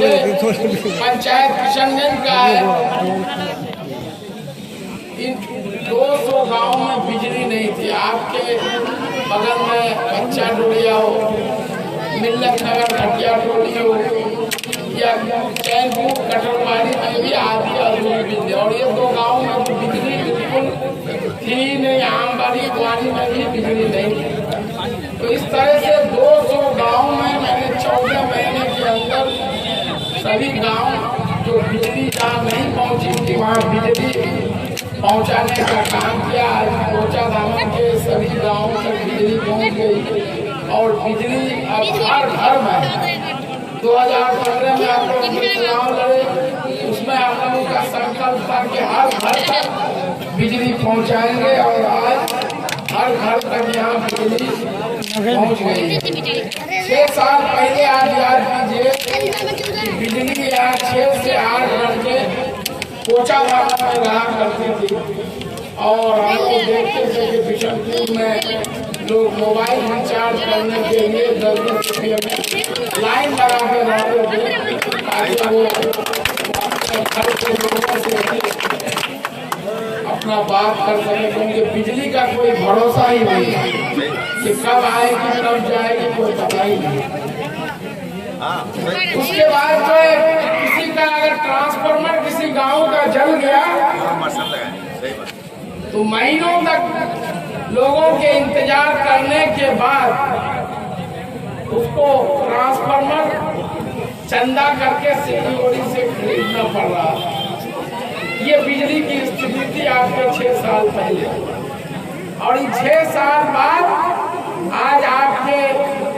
पंचायत किशनगंज का है। इन 200 गांव में बिजली नहीं थी। आपके बगल में बच्चा डोलिया हो, मिल्लत नगर घटिया टोली हो, या चैनपुर कटरवाड़ी में भी आधी अधूरी बिजली, और ये 2 गाँव में तो बिजली बिल्कुल थी नहीं। आमबाड़ी ग्वानी में भी बिजली नहीं थी। तो इस तरह से 200 गाँव में मैंने 14 महीने के अंदर सभी गांव जो बिजली जहाँ नहीं पहुँची थी वहाँ बिजली पहुँचाने का काम किया। कोचा धाम के सभी गाँवों तक बिजली पहुँच गई और बिजली अब हर घर में 2015 में आप लोग चुनाव लड़े, उसमें आप लोगों का संकल्प था कि हर घर तक बिजली पहुँचाएंगे और आज हर घर तक यहाँ बिजली पहुँच गई। 6 साल पहले आज याद कीजिए बिजली यहाँ 6 से 8 घंटे कोचा धाम में रहा करती थी। और हम लोग देखते थे कि बिशनपुर में लोग मोबाइल रिचार्ज करने के लिए 10-10 रुपये में लाइन लगा के रहते थे ताकि वो घर के लोगों से अपना बात कर सके, क्योंकि बिजली का कोई भरोसा ही नहीं है कि कब आएगी कब जाएगी, कोई पता ही नहीं। उसके बाद जो है किसी का अगर ट्रांसफार्मर किसी गांव का जल गया तो महीनों तक लोगों के इंतजार करने के बाद उसको ट्रांसफार्मर चंदा करके सिक्योरिटी से खरीदना पड़ रहा है। ये बिजली की स्थिति थी आपके 6 साल पहले, और इन 6 साल बाद आज आपके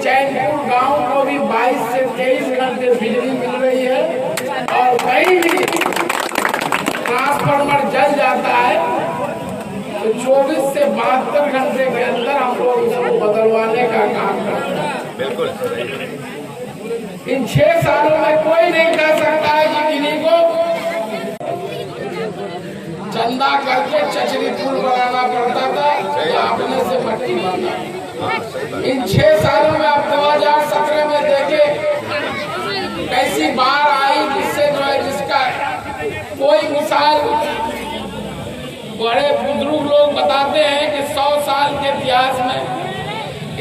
चैनपुर गांव को भी 22 से 23 घंटे बिजली मिल रही है। और कहीं भी ट्रांसफार्मर जल जाता है तो 24 से 72 घंटे के अंदर हम लोग उसको बदलवाने का काम करते हैं। बिल्कुल। इन 6 सालों में कोई नहीं कह सकता है कि किन्हीं को चंदा करके चचरी पुल बनाना पड़ता था या अपने से मट्टी भरना। इन 6 सालों में आप 2017 में देखे कैसी बाढ़ आई जिससे जो है जिसका कोई मिसाल बड़े बुजुर्ग लोग बताते हैं कि 100 साल के इतिहास में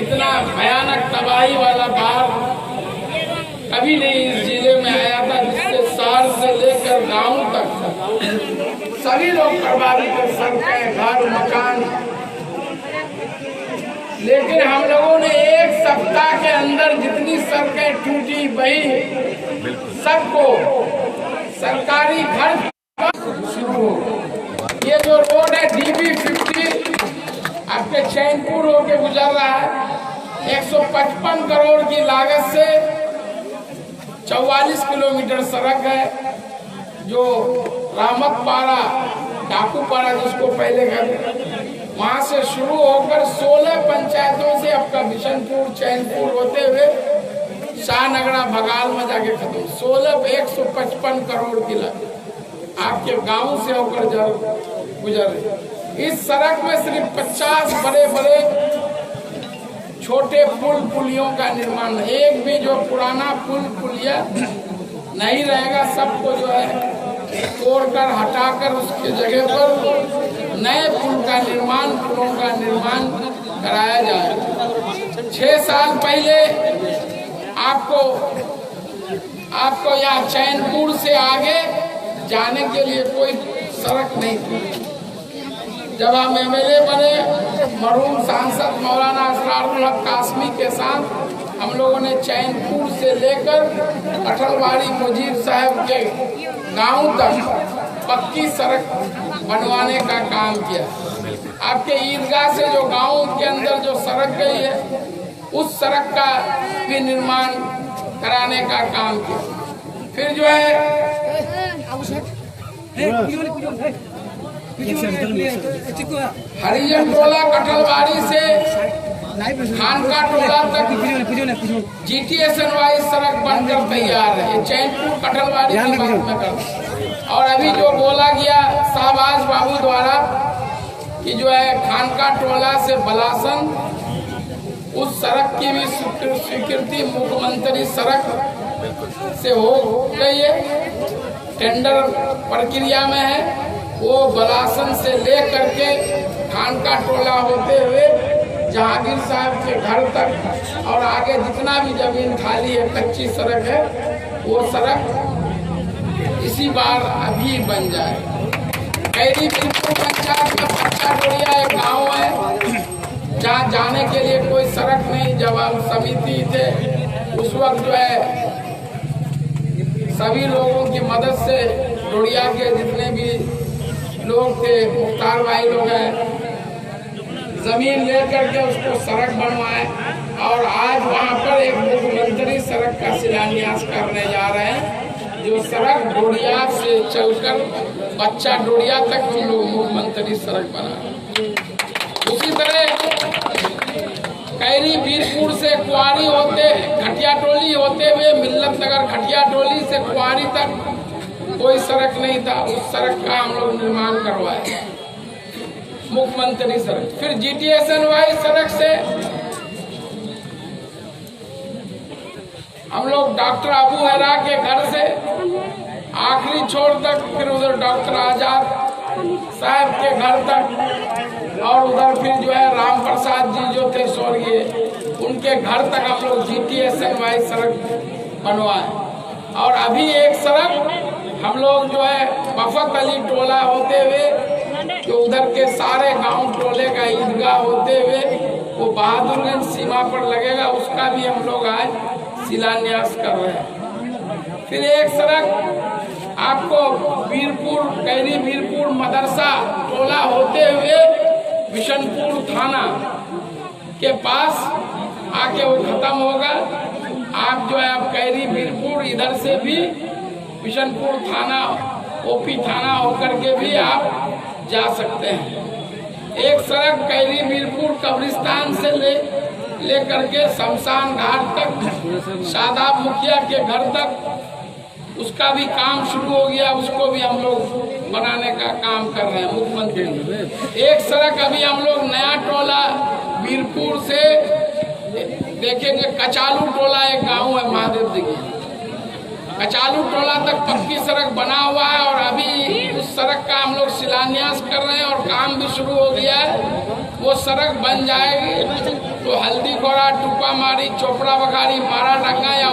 इतना भयानक तबाही वाला बाढ़ कभी नहीं इस जिले में आया था, जिससे शहर से लेकर गांव तक सभी लोग प्रभावित थे, सड़कें, घर, मकान। लेकिन हम लोगों ने 1 सप्ताह के अंदर जितनी सड़कें टूटी बही सबको सरकारी घर शुरू हो। ये जो रोड है DB50 आपके चैनपुर होके गुजर रहा है। 155 करोड़ की लागत से 44 किलोमीटर सड़क है, जो रामतपाड़ा डाकूपाड़ा जिसको पहले कहते, वहां से शुरू होकर 16 पंचायतों से आपका बिशनपुर चैनपुर होते हुए शाहनगरा भगाल में जाके खत्म। 155 करोड़ की लागत आपके गांव से होकर गुजर रही। इस सड़क में सिर्फ 50 बड़े-बड़े छोटे पुल पुलियों का निर्माण, एक भी जो पुराना पुल पुलिया नहीं रहेगा, सबको जो है तोड़कर हटाकर उसके जगह पर नए पुल का निर्माण, पुलों का निर्माण कराया जाएगा। 6 साल पहले आपको यहाँ चैनपुर से आगे जाने के लिए कोई सड़क नहीं थी। जब हम MLA बने, मरहूम सांसद मौलाना असरारुल हक कासमी के साथ हम लोगों ने चैनपुर से लेकर अटलवाड़ी मुजीब साहब के गांव तक पक्की सड़क बनवाने का काम किया। आपके ईदगाह से जो गांव के अंदर जो सड़क गई है, उस सड़क का भी निर्माण कराने का काम किया। फिर जो है हरिजन टोला कटलवाड़ी से खानका टोला तक GTSN वाइज सड़क बनकर तैयार है। चैनपुर कटलवाड़ी की बात में करता। और अभी जो बोला गया शाहबाज बाबू द्वारा कि जो है खानका टोला से बलासन, उस सड़क की भी स्वीकृति मुख्यमंत्री सड़क से हो गई है, टेंडर प्रक्रिया में है। वो बलासन से ले करके खानका टोला होते हुए जहांगीर साहब के घर तक और आगे जितना भी जमीन खाली है, कच्ची सड़क है, वो सड़क इसी बार अभी बन जाए। कैरी बिल्कुल पंचायत का पच्चा डोरिया एक गाँव है जहाँ जाने के लिए कोई सड़क नहीं। जब हम समिति थे उस वक्त जो है सभी लोगों की मदद से डोरिया के जितने भी लोग थे, मुख्तार भाई लोग हैं, जमीन लेकर के उसको सड़क बनवाए और आज वहाँ पर एक मुख्यमंत्री सड़क का शिलान्यास करने जा रहे हैं, जो सड़क डोरिया से चलकर बच्चा डोरिया तक हम लोग मुख्यमंत्री सड़क बना। उसी तरह कैरी बीरपुर से कुआरी होते घटिया टोली होते हुए मिल्लत नगर घटिया टोली से कुआरी तक कोई सड़क नहीं था, उस सड़क का हम लोग निर्माण करवाए, मुख्यमंत्री सड़क। फिर GTSNY सड़क से हम लोग डॉक्टर अबू हैरा के घर से आखिरी छोर तक, फिर उधर डॉक्टर आजाद साहब के घर तक और उधर फिर जो है राम प्रसाद जी जो थे स्वर्गीय, उनके घर तक हम लोग GTSNY सड़क बनवाए। और अभी एक सड़क हम लोग जो है बफत अली टोला होते हुए जो उधर के सारे गांव टोले का ईदगाह होते हुए वो बहादुरगंज सीमा पर लगेगा, उसका भी हम लोग आज शिलान्यास कर रहे हैं। फिर एक सड़क आपको बीरपुर कैरी बीरपुर मदरसा टोला होते हुए बिशनपुर थाना के पास आके वो खत्म होगा। आप जो है आप कैरी बीरपुर इधर से भी बिशनपुर थाना OP थाना होकर के भी आप जा सकते हैं। एक सड़क कैरी बीरपुर कब्रिस्तान से लेकर के शमशान घाट तक शादाब मुखिया के घर तक उसका भी काम शुरू हो गया, उसको भी हम लोग बनाने का काम कर रहे हैं मुख्यमंत्री। एक सड़क अभी हम लोग नया टोला बीरपुर से देखेंगे, कचालू टोला एक गांव है महादेव दिघी, कचालू टोला तक पक्की सड़क बना हुआ है और अभी उस सड़क का हम लोग शिलान्यास कर रहे हैं और काम भी शुरू हो गया है। वो सड़क बन जाएगी तो हल्दी घोड़ा, टुप्पा मारी, चोपड़ा बखारी, मारा डंगा या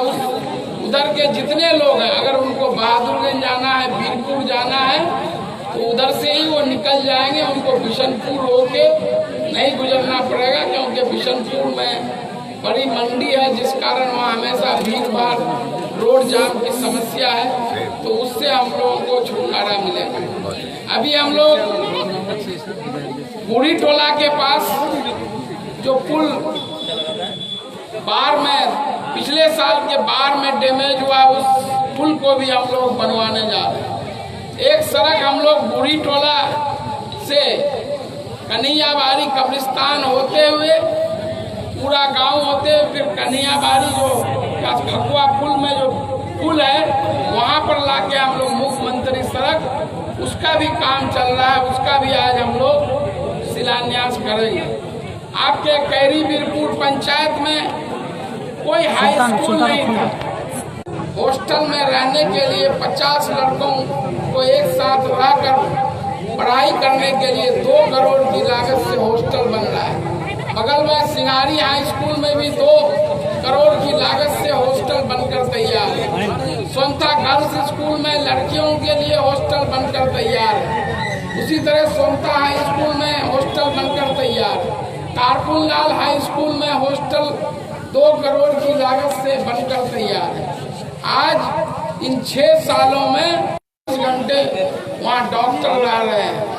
उधर के जितने लोग हैं, अगर उनको बहादुरगंज जाना है, बीरपुर जाना है तो उधर से ही वो निकल जाएंगे। उनको बिशनपुर होके नहीं गुजरना पड़ेगा, क्योंकि बिशनपुर में बड़ी मंडी है जिस कारण वहाँ हमेशा भीड़ भाड़ रोड जाम की समस्या है, तो उससे हम लोगों को छुटकारा मिलेगा। अभी हम लोग बूढ़ी टोला के पास जो पुल बाढ़ में पिछले साल के बाढ़ में डैमेज हुआ, उस पुल को भी हम लोग बनवाने जा रहे हैं। एक सड़क हम लोग बूढ़ी टोला से कन्हैयाबाड़ी कब्रिस्तान होते हुए पूरा गांव होते फिर कन्हैयाबाड़ी जो खकुआ पुल में जो पुल है वहां पर लाके हम लोग मुख्यमंत्री सड़क, उसका भी काम चल रहा है, उसका भी आज हम लोग शिलान्यास करेंगे। आपके कैरी बीरपुर पंचायत में कोई हाई स्कूल नहीं था। हॉस्टल में रहने के लिए 50 लड़कों को एक साथ रहकर पढ़ाई करने के लिए 2 करोड़ की लागत से हॉस्टल बन रहा है। बगल में सिंगारी हाई स्कूल में भी 2 करोड़ की लागत से हॉस्टल बनकर तैयार है। सोनता गर्ल्स स्कूल में लड़कियों के लिए हॉस्टल बनकर तैयार है। उसी तरह सोनता हाई स्कूल में हॉस्टल बनकर तैयार है। कारकुन लाल हाई स्कूल में हॉस्टल 2 करोड़ की लागत से बनकर तैयार है। आज इन 6 सालों में 20 घंटे वहाँ डॉक्टर रह रहे हैं।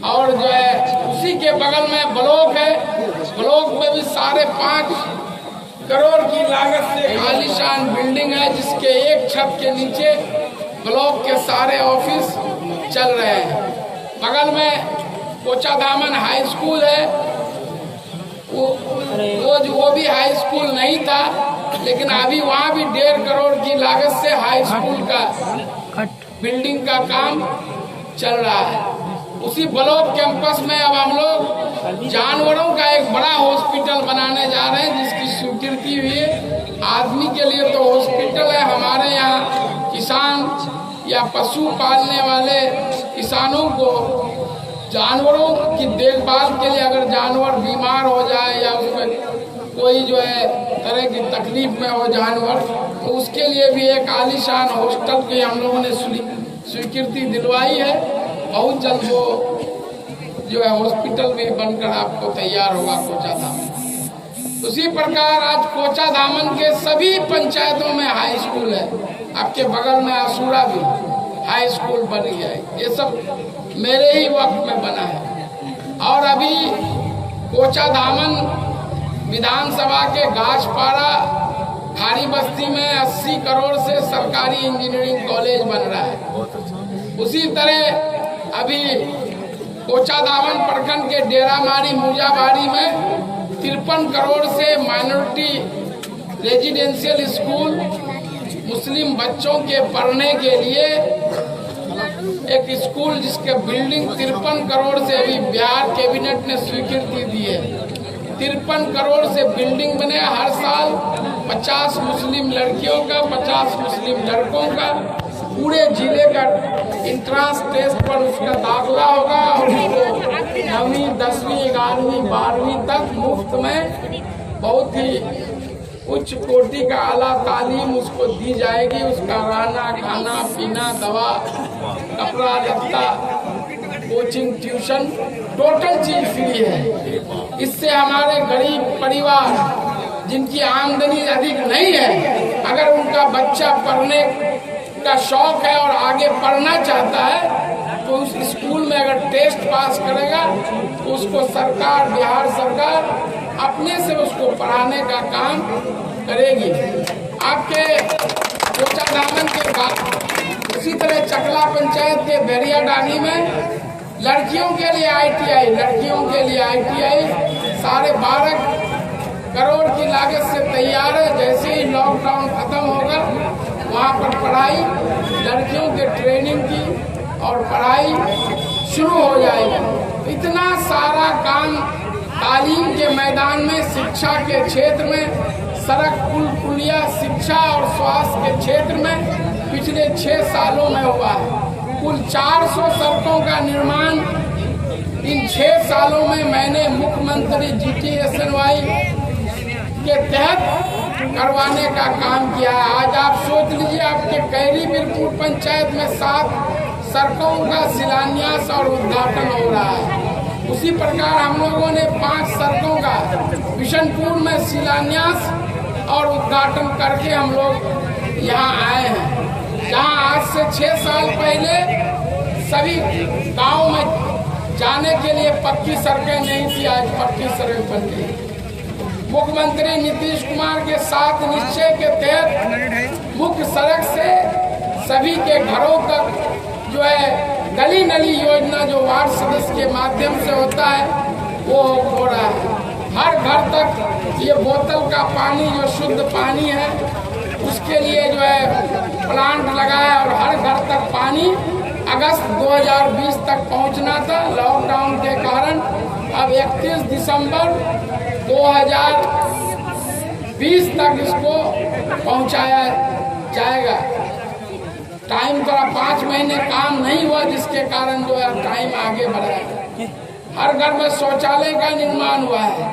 और जो है उसी के बगल में ब्लॉक है, ब्लॉक में भी 5.5 करोड़ की लागत से आलीशान बिल्डिंग है, जिसके एक छत के नीचे ब्लॉक के सारे ऑफिस चल रहे हैं। बगल में कोचा दामन हाई स्कूल है, वो भी हाई स्कूल नहीं था, लेकिन अभी वहाँ भी 1.5 करोड़ की लागत से हाई स्कूल का बिल्डिंग का काम चल रहा है। उसी ब्लॉक कैंपस में अब हम लोग जानवरों का एक बड़ा हॉस्पिटल बनाने जा रहे हैं, जिसकी स्वीकृति हुई है आदमी के लिए तो हॉस्पिटल है। हमारे यहाँ किसान या पशु पालने वाले किसानों को जानवरों की देखभाल के लिए अगर जानवर बीमार हो जाए या उसमें कोई जो है तरह की तकलीफ में हो जानवर, तो उसके लिए भी एक आलीशान हॉस्टल की हम लोगों ने स्वीकृति दिलवाई है। बहुत जल्द वो जो है हॉस्पिटल भी बनकर आपको तैयार होगा कोचाधामन। उसी प्रकार आज कोचाधामन के सभी पंचायतों में हाई स्कूल है। आपके बगल में आसूरा भी हाई स्कूल बनी है। ये सब मेरे ही वक्त में बना है। और अभी कोचाधामन विधानसभा के गाछपाड़ा खारी बस्ती में 80 करोड़ से सरकारी इंजीनियरिंग कॉलेज बन रहा है। उसी तरह अभी कोचाधामन प्रखंड के डेरामारी मुजाबाड़ी में 53 करोड़ से माइनॉरिटी रेजिडेंशियल स्कूल मुस्लिम बच्चों के पढ़ने के लिए एक स्कूल जिसके बिल्डिंग 53 करोड़ से अभी बिहार कैबिनेट ने स्वीकृति दी है। 53 करोड़ से बिल्डिंग बने। हर साल 50 मुस्लिम लड़कियों का 50 मुस्लिम लड़कों का पूरे जिले का इंट्रांस टेस्ट पर उसका दाखिला होगा और उसको 9वीं 10वीं 11वीं 12वीं तक मुफ्त में बहुत ही उच्च कोटि का आला तालीम उसको दी जाएगी। उसका रहना खाना पीना दवा कपड़ा लत्ता कोचिंग ट्यूशन टोटल चीज फ्री है। इससे हमारे गरीब परिवार जिनकी आमदनी अधिक नहीं है, अगर उनका बच्चा पढ़ने का शौक है और आगे पढ़ना चाहता है तो उस स्कूल में अगर टेस्ट पास करेगा तो उसको सरकार, बिहार सरकार अपने से उसको पढ़ाने का काम करेगी। आपके कोचाधामन के बाद उसी तरह चकला पंचायत के बेरियाडानी में लड़कियों के लिए ITI 12.5 करोड़ की लागत से तैयार है। जैसे ही लॉकडाउन खत्म होगा वहाँ पर पढ़ाई लड़कियों के ट्रेनिंग की और पढ़ाई शुरू हो जाएगी। इतना सारा काम तालीम के मैदान में, शिक्षा के क्षेत्र में, सड़क पुल पुलिया, शिक्षा और स्वास्थ्य के क्षेत्र में पिछले 6 सालों में हुआ है। कुल 400 सड़कों का निर्माण इन 6 सालों में मैंने मुख्यमंत्री GTSNY के तहत करवाने का काम किया है। आज आप सोच लीजिए, आपके कैरी बीरपुर पंचायत में 7 सड़कों का शिलान्यास और उद्घाटन हो रहा है। उसी प्रकार हम लोगों ने 5 सड़कों का बिशनपुर में शिलान्यास और उद्घाटन करके हम लोग यहाँ आए हैं। जहाँ आज से 6 साल पहले सभी गाँव में जाने के लिए पक्की सड़कें नहीं थी, आज पक्की सड़क बन गई। मुख्यमंत्री नीतीश कुमार के 7 निश्चय के तहत मुख्य सड़क से सभी के घरों तक जो है गली नली योजना जो वार्ड सदस्य के माध्यम से होता है वो हो रहा है। हर घर तक ये बोतल का पानी जो शुद्ध पानी है उसके लिए जो है प्लांट लगाया और हर घर तक पानी अगस्त 2020 तक पहुंचना था। लॉकडाउन के कारण अब 31 दिसंबर 2020 तक इसको पहुंचाया जाएगा। टाइम थोड़ा 5 महीने काम नहीं हुआ जिसके कारण जो है टाइम आगे बढ़ा है। हर घर में शौचालय का निर्माण हुआ है।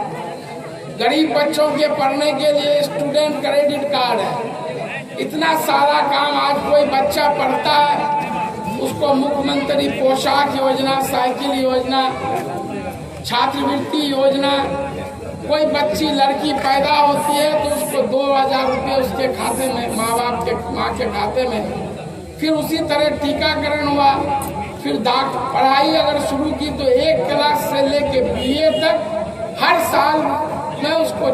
गरीब बच्चों के पढ़ने के लिए स्टूडेंट क्रेडिट कार्ड है। इतना सारा काम आज कोई बच्चा पढ़ता है उसको मुख्यमंत्री पोशाक योजना, साइकिल योजना, छात्रवृत्ति योजना, कोई बच्ची लड़की पैदा होती है तो उसको 2000 रुपये उसके खाते में, माँ के खाते में। फिर उसी तरह टीकाकरण हुआ। फिर पढ़ाई अगर शुरू की तो 1 क्लास से लेके BA तक हर साल में उसको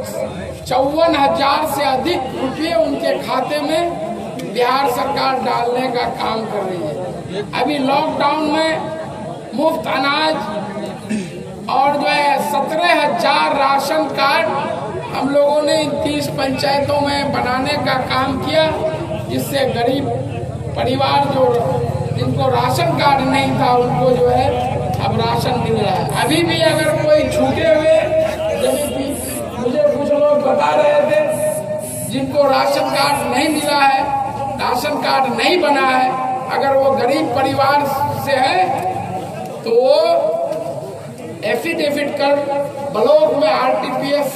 54,000 से अधिक रुपये उनके खाते में बिहार सरकार डालने का काम कर रही है। अभी लॉकडाउन में मुफ्त अनाज और जो है 17,000 राशन कार्ड हम लोगों ने 30 पंचायतों में बनाने का काम किया, जिससे गरीब परिवार जो जिनको राशन कार्ड नहीं था उनको जो है अब राशन मिल रहा है। अभी भी अगर कोई छूटे हुए, जैसे कि मुझे कुछ लोग बता रहे थे जिनको राशन कार्ड नहीं मिला है, राशन कार्ड नहीं बना है, अगर वो गरीब परिवार से है तो वो एफिडेविट कर ब्लॉक में आरटीपीएस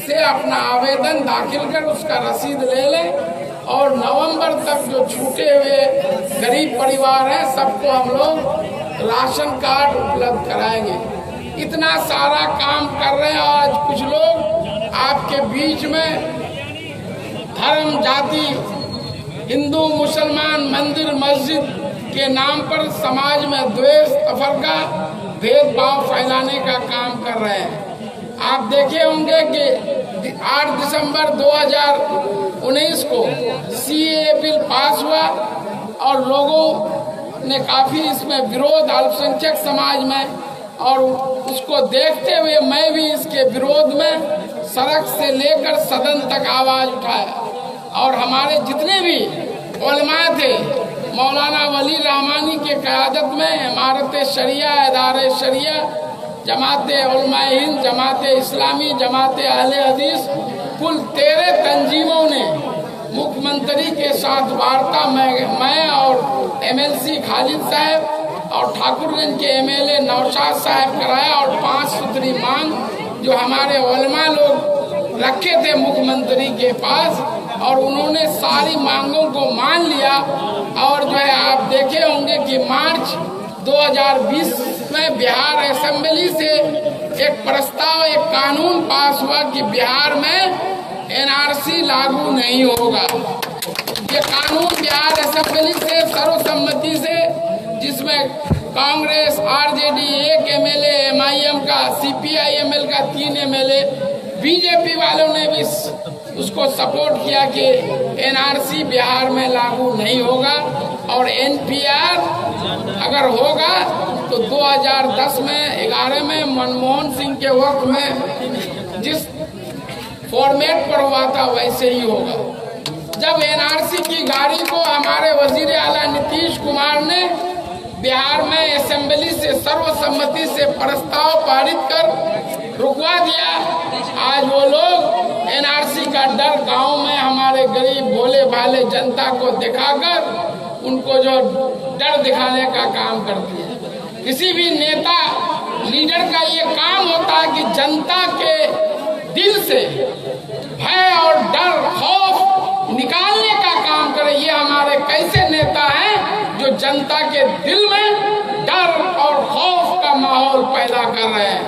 से अपना आवेदन दाखिल कर उसका रसीद ले लें और नवंबर तक जो छूटे हुए गरीब परिवार हैं सबको हम लोग राशन कार्ड उपलब्ध कराएंगे। इतना सारा काम कर रहे हैं। आज कुछ लोग आपके बीच में धर्म, जाति, हिंदू, मुसलमान, मंदिर, मस्जिद के नाम पर समाज में द्वेष, तफरका, भेदभाव फैलाने का काम कर रहे हैं। आप देखे होंगे कि 8 दिसंबर 2019 को सीए बिल पास हुआ और लोगों ने काफी इसमें विरोध, अल्पसंख्यक समाज में, और उसको देखते हुए मैं भी इसके विरोध में सड़क से लेकर सदन तक आवाज उठाया। और हमारे जितने भी उलमा थे, मौलाना वली रहमानी के क़यादत में इमारत शरिया, इदारे शरिया, जमाते उलमा हिंद, जमाते इस्लामी, जमाते अहले हदीस, कुल 13 तंजीमों ने मुख्यमंत्री के साथ वार्ता में मैं और एमएलसी खालिद साहब और ठाकुरगंज के एमएलए नौशाद साहब कराया और 5 सूत्री मांग जो हमारे उलमा लोग रखे थे मुख्यमंत्री के पास, और उन्होंने सारी मांगों को मान लिया। और जो है आप देखे होंगे कि मार्च 2020 में बिहार असेंबली से एक प्रस्ताव, एक कानून पास हुआ कि बिहार में एनआरसी लागू नहीं होगा। ये कानून बिहार असेंबली से सर्वसम्मति से, जिसमें कांग्रेस, आरजेडी 1 एमएलए, एमआईएम का, सीपीआईएमएल का 3 एमएलए, बीजेपी वालों ने भी उसको सपोर्ट किया कि एनआरसी बिहार में लागू नहीं होगा। और एनपीआर अगर होगा तो 2010 में 11 में मनमोहन सिंह के वक्त में जिस फॉर्मेट पर हुआ था वैसे ही होगा। जब एनआरसी की गाड़ी को हमारे वजीर आला नीतीश कुमार ने बिहार में असेंबली से सर्वसम्मति से प्रस्ताव पारित कर रुकवा दिया, आज वो लोग एनआरसी का डर गांव में हमारे गरीब भोले भाले जनता को दिखाकर उनको जो डर दिखाने का काम करती है। किसी भी नेता, लीडर का ये काम होता है कि जनता के दिल से भय और डर, खौफ निकालने का काम करे। ये हमारे कैसे नेता हैं जो जनता के दिल में डर और खौफ का माहौल पैदा कर रहे हैं।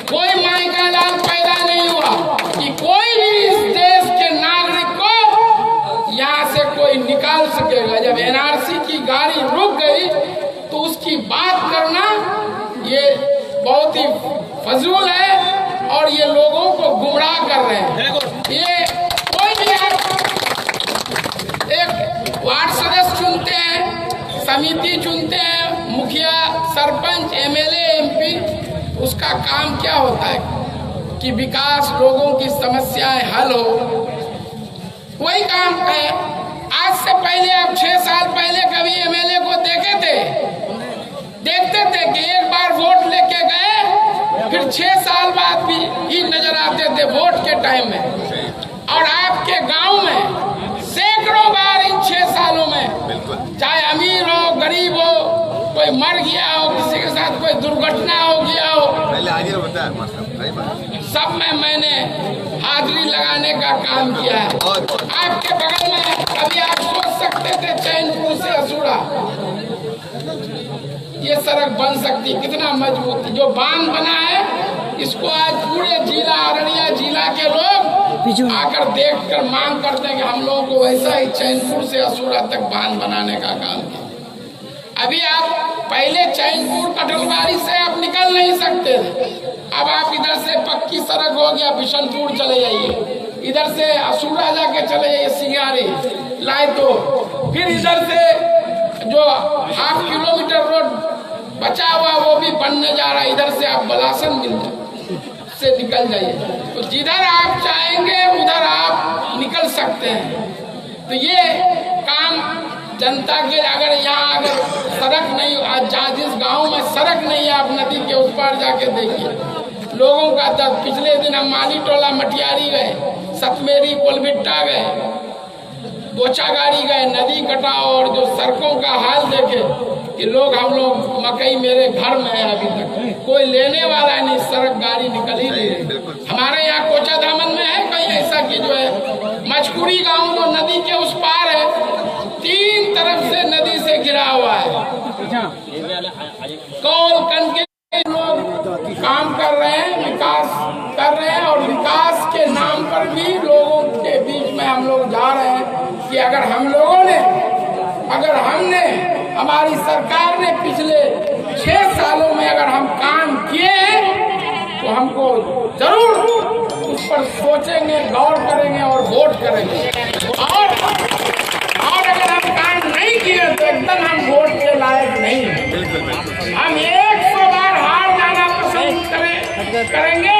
कोई माई का लाल पैदा नहीं हुआ कि कोई भी इस देश के नागरिक को यहाँ से कोई निकाल सकेगा। जब एनआरसी की गाड़ी रुक गई तो उसकी बात करना ये बहुत ही फजूल है और ये लोगों को गुमराह कर रहे हैं। ये कोई भी एक वार्ड सदस्य चुनते हैं, समिति चुनते हैं, मुखिया, सरपंच, एमएलए, एमपी, उसका काम क्या होता है कि विकास, लोगों की समस्याएं हल हो, वही काम है। आज से पहले, अब 6 साल पहले कभी एमएलए को देखते थे कि एक बार वोट लेके गए, फिर 6 साल बाद भी ही नजर आते थे वोट के टाइम में। और आपके गांव में सैकड़ों बार इन 6 सालों में, चाहे अमीर हो, गरीब हो, कोई मर गया हो, किसी के साथ कोई दुर्घटना हो गया हो, पहले आगे सब में मैंने हाजिरी लगाने का काम किया है। आपके बगल में कभी आप सोच सकते थे चैनपुर से असुरा ये सड़क बन सकती, कितना मजबूत जो बांध बना है, इसको आज पूरे जिला, अररिया जिला के लोग आकर देखकर मांग करते हैं कि हम लोगों को वैसा ही चैनपुर से असुरा तक बांध बनाने का काम किया। अभी आप पहले चैनपुर कटलवारी से आप निकल नहीं सकते थे, अब आप इधर से पक्की सड़क हो गया, बिशनपुर चले जाइए, इधर से असुरा जाके चले जाइए, सिंगारी लाए तो फिर इधर से जो 1/2 किलोमीटर रोड बचा हुआ वो भी बनने जा रहा है, इधर से आप बलासन मिल से निकल जाइए। तो जिधर आप चाहेंगे उधर आप निकल सकते हैं। तो ये काम जनता के, अगर यहाँ अगर सड़क नहीं, आज जिस गांव में सड़क नहीं है, आप नदी के उस पार जाके देखिए लोगों का दर्द। पिछले दिन हम माली टोला मटियारी गए, सतमेरी कुलबिट्टा गए, बोचागाड़ी गए, नदी कटा, और जो सड़कों का हाल देखे कि हम लोग मकई मेरे घर में है, अभी तक कोई लेने वाला नहीं, सड़क गाड़ी निकल ही नहीं रही। हमारे यहाँ कोचा दामन में है कहीं ऐसा कि जो है मचकुरी गांव जो नदी के उस पार है, 3 तरफ से नदी से घिरा हुआ है। कौल कन के लोग काम कर रहे हैं, विकास कर रहे हैं, और विकास के नाम पर भी लोगों के बीच में हम लोग जा रहे हैं कि अगर हमने हमारी सरकार ने पिछले 6 सालों में अगर हम काम किए तो हमको जरूर उस पर सोचेंगे, गौर करेंगे और वोट करेंगे। और अगर हम काम नहीं किए तो एकदम हम वोट के लायक नहीं हैं। हम 100 बार हार जाना पसंद करेंगे,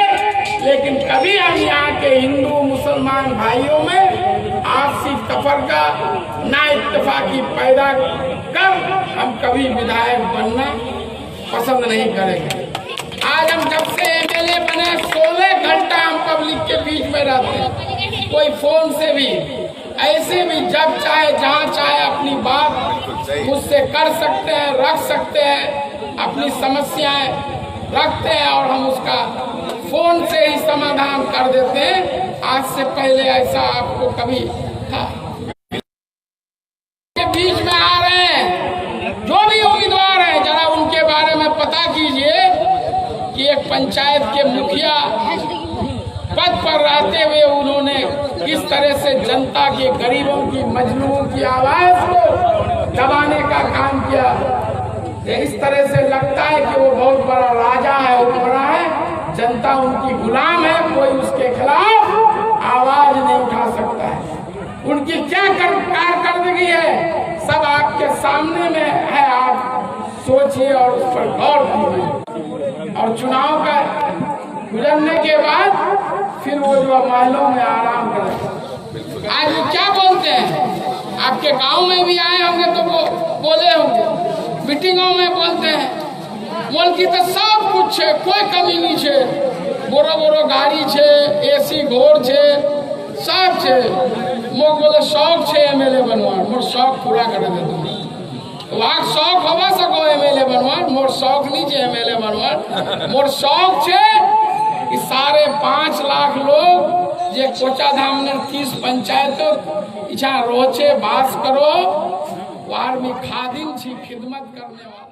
लेकिन कभी हम यहाँ के हिंदू मुसलमान भाइयों में आपसी तफरका ना इत्तेफाकी पैदा कर हम कभी विधायक बनना पसंद नहीं करेंगे। आज हम जब से एमएलए बने 16 घंटा हम पब्लिक के बीच में रहते हैं। कोई फोन से भी ऐसे भी जब चाहे जहाँ चाहे अपनी बात मुझसे कर सकते हैं, रख सकते हैं, अपनी समस्याएं रखते हैं और हम उसका फोन से ही समाधान कर देते हैं। आज से पहले ऐसा आपको कभी था? के बीच में आ रहे हैं जो भी उम्मीदवार हैं, जरा उनके बारे में पता कीजिए कि एक पंचायत के मुखिया पद पर रहते हुए उन्होंने किस तरह से जनता के, गरीबों की, मजलूमों की आवाज को दबाने का काम किया। इस तरह से लगता है कि वो बहुत बड़ा राजा है, उपरा है, जनता उनकी गुलाम है, कोई उसके खिलाफ आवाज नहीं उठा सकता है। उनकी क्या कारकर्दगी है सब आपके सामने में है, आप सोचिए और उस पर गौर कीजिए। और चुनाव का गुजरने के बाद फिर वो जो महलों में आराम करें। आज वो क्या बोलते हैं, आपके गांव में भी आए होंगे तो वो बोले होंगे, मीटिंगों में बोलते हैं मुल्क तो सब कुछ है, कोई कमी नहीं है, बोरो गाड़ी है, एसी घोर है, सब है। मोक बोले शौक है एमएलए बनवार, मोर शौक पूरा कर दे। वहाँ शौक होगा सको एमएलए बनवार, मोर शौक नहीं है एमएलए बनवार। मोर शौक है कि 5.5 लाख लोग जे कोचा धाम ने 30 पंचायत इच्छा रोचे बास करो, वार में खादिन छी खिदमत करने वाला।